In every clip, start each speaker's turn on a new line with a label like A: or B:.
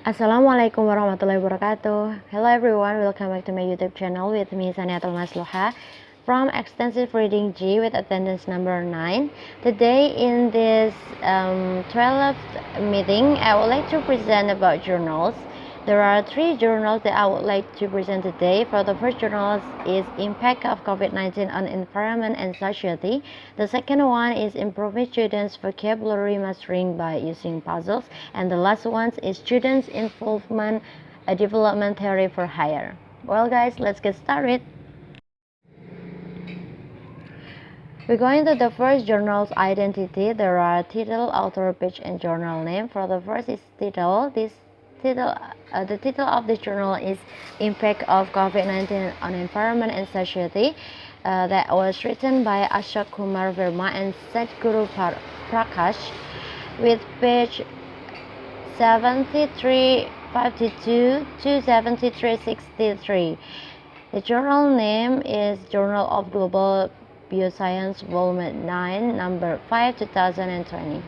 A: Assalamualaikum warahmatullahi wabarakatuh. Hello everyone, welcome back to my YouTube channel with me SANIATUL MASLUCHA from Extensive Reading G with attendance number 9. Today in this 12th meeting, I would like to present about journals. There are 3 journals that I would like to present today. For the first journal is Impact of COVID-19 on Environment and Society. The second one is Improving Students' Vocabulary Mastering by Using Puzzles. And the last one is Students' Involvement, a Development Theory for Hire. Well guys, let's get started. We're going to the first journal's identity. There are title, author, page, and journal name. For the first is title. The title of this journal is Impact of COVID-19 on Environment and Society. That was written by Ashok Kumar Verma and Sadhguru Prakash, with page 7352 to 7363. The journal name is Journal of Global Bioscience, Volume 9, Number 5, 2020.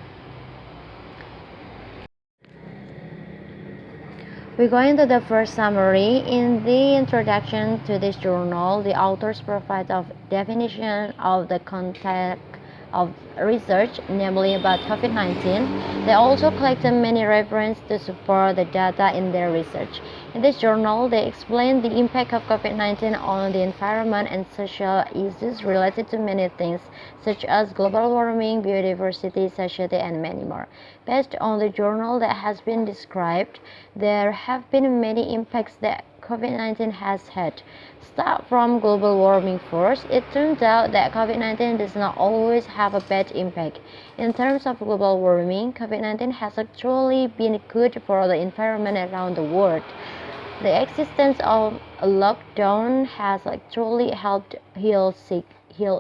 A: We're going to the first summary. In the introduction to this journal, the authors provide a definition of the context of research, namely about COVID-19. They also collected many references to support the data in their research. In this journal, they explain the impact of COVID-19 on the environment and social issues related to many things, such as global warming, biodiversity, society, and many more. Based on the journal that has been described, there have been many impacts that COVID-19 has had. Start from global warming first. It turns out that COVID-19 does not always have a bad impact. In terms of global warming, COVID-19 has actually been good for the environment around the world. The existence of a lockdown has actually helped heal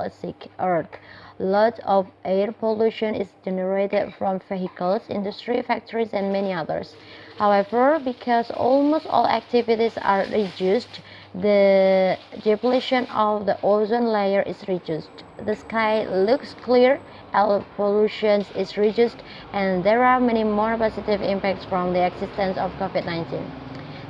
A: a sick earth. Lots of air pollution is generated from vehicles, industry, factories, and many others. However, because almost all activities are reduced, the depletion of the ozone layer is reduced. The sky looks clear, air pollution is reduced, and there are many more positive impacts from the existence of COVID-19.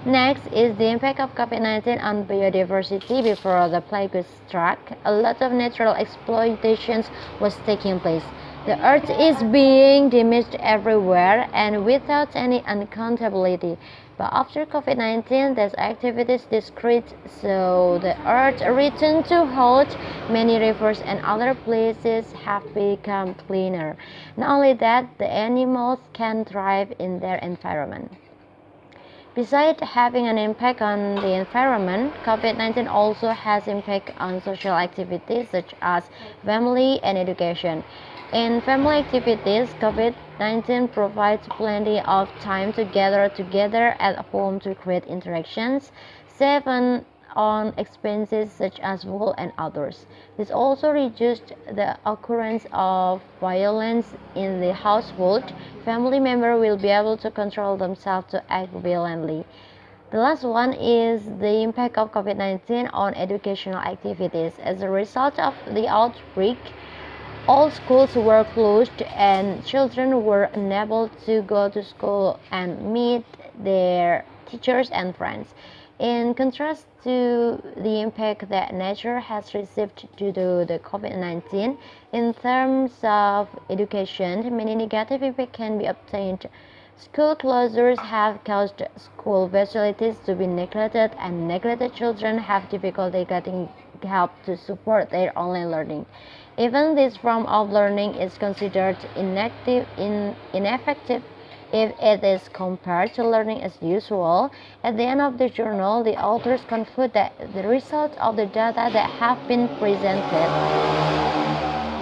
A: Next is the impact of COVID-19 on biodiversity. Before the plague struck, a lot of natural exploitations was taking place. The earth is being damaged everywhere and without any accountability. But after COVID-19, these activities decreased, so the earth returned to health. Many rivers and other places have become cleaner. Not only that, the animals can thrive in their environment. Besides having an impact on the environment, COVID-19 also has impact on social activities such as family and education. In family activities, COVID-19 provides plenty of time to gather together at home to create interactions, save on expenses such as food and others. This also reduced the occurrence of violence in the household. Family members will be able to control themselves to act violently. The last one is the impact of COVID-19 on educational activities. As a result of the outbreak, all schools were closed and children were unable to go to school and meet their teachers and friends. In contrast to the impact that nature has received due to the COVID-19, in terms of education, many negative impacts can be obtained. School closures have caused school facilities to be neglected, and neglected children have difficulty getting help to support their online learning. Even this form of learning is considered ineffective if it is compared to learning as usual. At the end of the journal, the authors conclude that the result of the data that have been presented,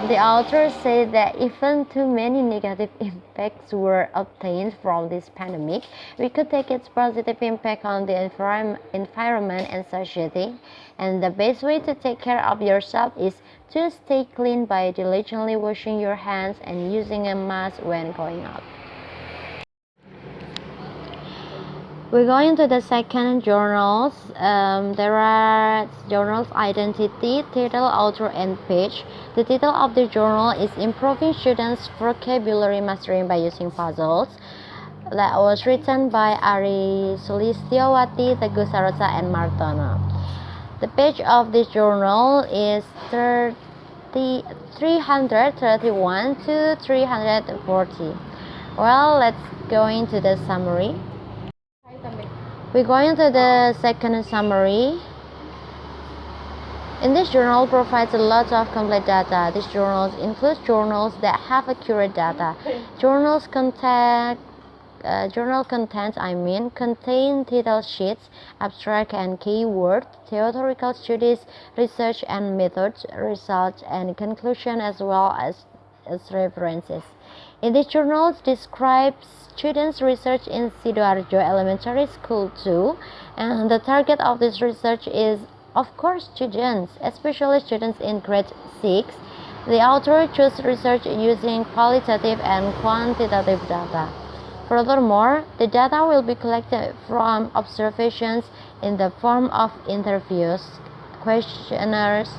A: the authors say that even too many negative impacts were obtained from this pandemic, we could take its positive impact on the environment and society. And the best way to take care of yourself is to stay clean by diligently washing your hands and using a mask when going out. We're going to the second journals. There are journals identity, title, author, and page. The title of the journal is Improving Students' Vocabulary Mastering by Using Puzzles. that was written by Ari Sulistyawati, Teguh Sarosa, and Martono. The page of this journal is 331 to 340. Well, let's go into the summary. We go into the second summary. In this journal provides a lot of complete data. These journals include journals that have accurate data. Journal contents contain title sheets, abstract and keywords, theoretical studies, research and methods, results and conclusion, as well as references. In these journals describes students' research in Sidoarjo Elementary School too, and the target of this research is, of course, students, especially students in grade 6. The author chose research using qualitative and quantitative data. Furthermore, the data will be collected from observations in the form of interviews, questionnaires,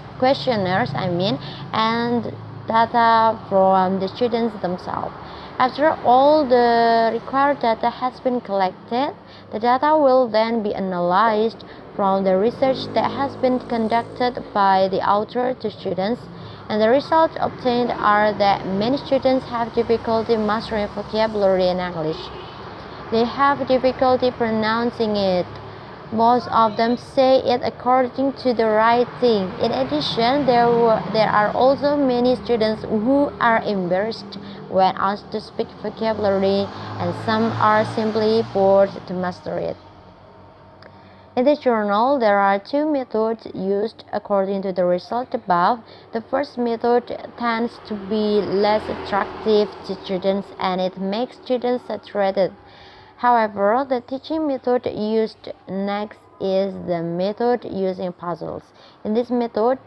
A: and data from the students themselves. After all the required data has been collected, the data will then be analyzed from the research that has been conducted by the author to students, and the results obtained are that many students have difficulty mastering vocabulary in English. They have difficulty pronouncing it. Most of them say it according to the writing. In addition, there are also many students who are embarrassed when asked to speak vocabulary, and some are simply bored to master it. In this journal, there are two methods used according to the result above. The first method tends to be less attractive to students, and it makes students saturated. However, the teaching method used next is the method using puzzles. In this method,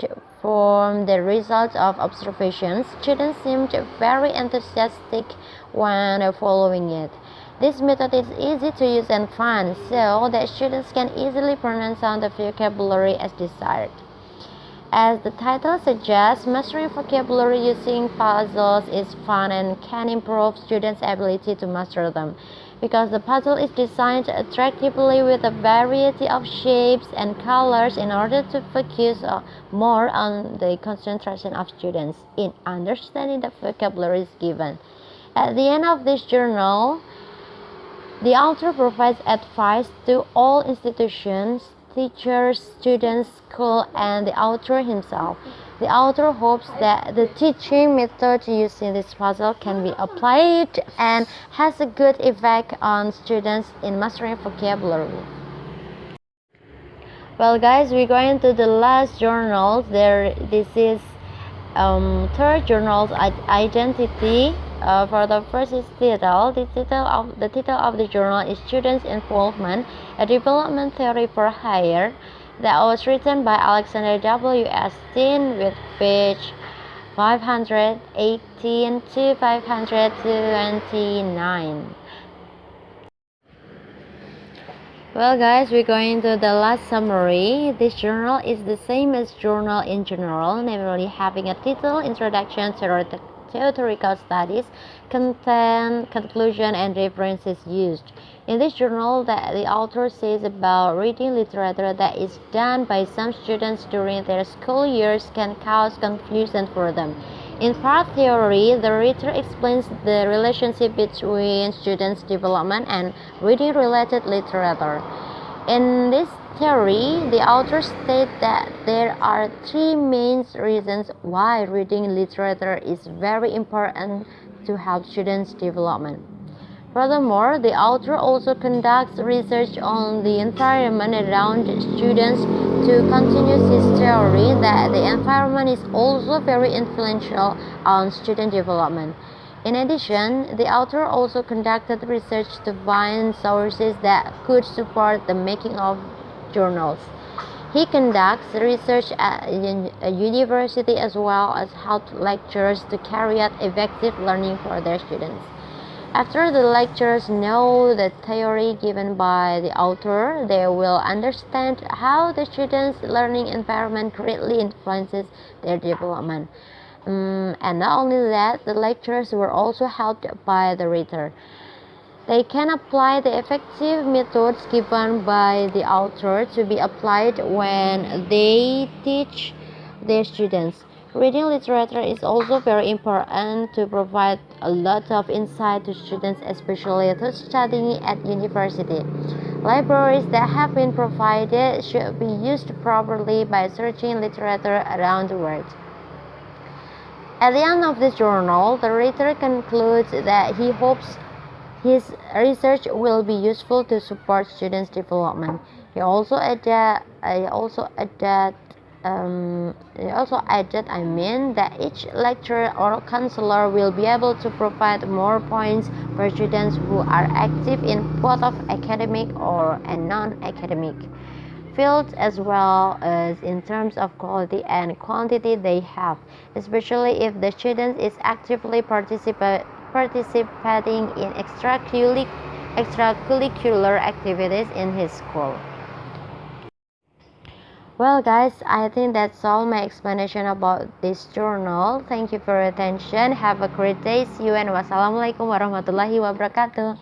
A: from the results of observations, students seemed very enthusiastic when following it. This method is easy to use and fun, so that students can easily pronounce the vocabulary as desired. As the title suggests, mastering vocabulary using puzzles is fun and can improve students' ability to master them, because the puzzle is designed attractively with a variety of shapes and colors in order to focus more on the concentration of students in understanding the vocabulary given. At the end of this journal, the author provides advice to all institutions, teachers, students, school, and the author himself. The author hopes that the teaching method using this puzzle can be applied and has a good effect on students in mastering vocabulary. Well, guys, we're going to the last journal. This is third journal's identity. For the first is title. The title of the journal is Students' Involvement: A Development Theory for Higher. That was written by Alexander W. Astin with page 518 to 529. Well, guys, we're going to the last summary. This journal is the same as journal in general, namely having a title, introduction, theoretical studies, content, conclusion, and references used. In this journal, the author says about reading literature that is done by some students during their school years can cause confusion for them. In part theory, the writer explains the relationship between students' development and reading-related literature. In this theory, the author states that there are three main reasons why reading literature is very important to help students' development. Furthermore, the author also conducts research on the environment around students to continue his theory that the environment is also very influential on student development. In addition, the author also conducted research to find sources that could support the making of journals. He conducts research at a university as well as helps lecturers to carry out effective learning for their students. After the lecturers know the theory given by the author, they will understand how the students' learning environment greatly influences their development. And not only that, the lecturers were also helped by the writer. They can apply the effective methods given by the author to be applied when they teach their students. Reading literature is also very important to provide a lot of insight to students, especially those studying at university. Libraries that have been provided should be used properly by searching literature around the world. At the end of this journal, the writer concludes that he hopes his research will be useful to support students' development. He also added, that each lecturer or counselor will be able to provide more points for students who are active in both of academic and non-academic fields, as well as in terms of quality and quantity they have, especially if the student is actively participating in extracurricular activities in his school. Well guys, I think that's all my explanation about this journal. Thank you for your attention. Have a great day. See you and wassalamualaikum warahmatullahi wabarakatuh.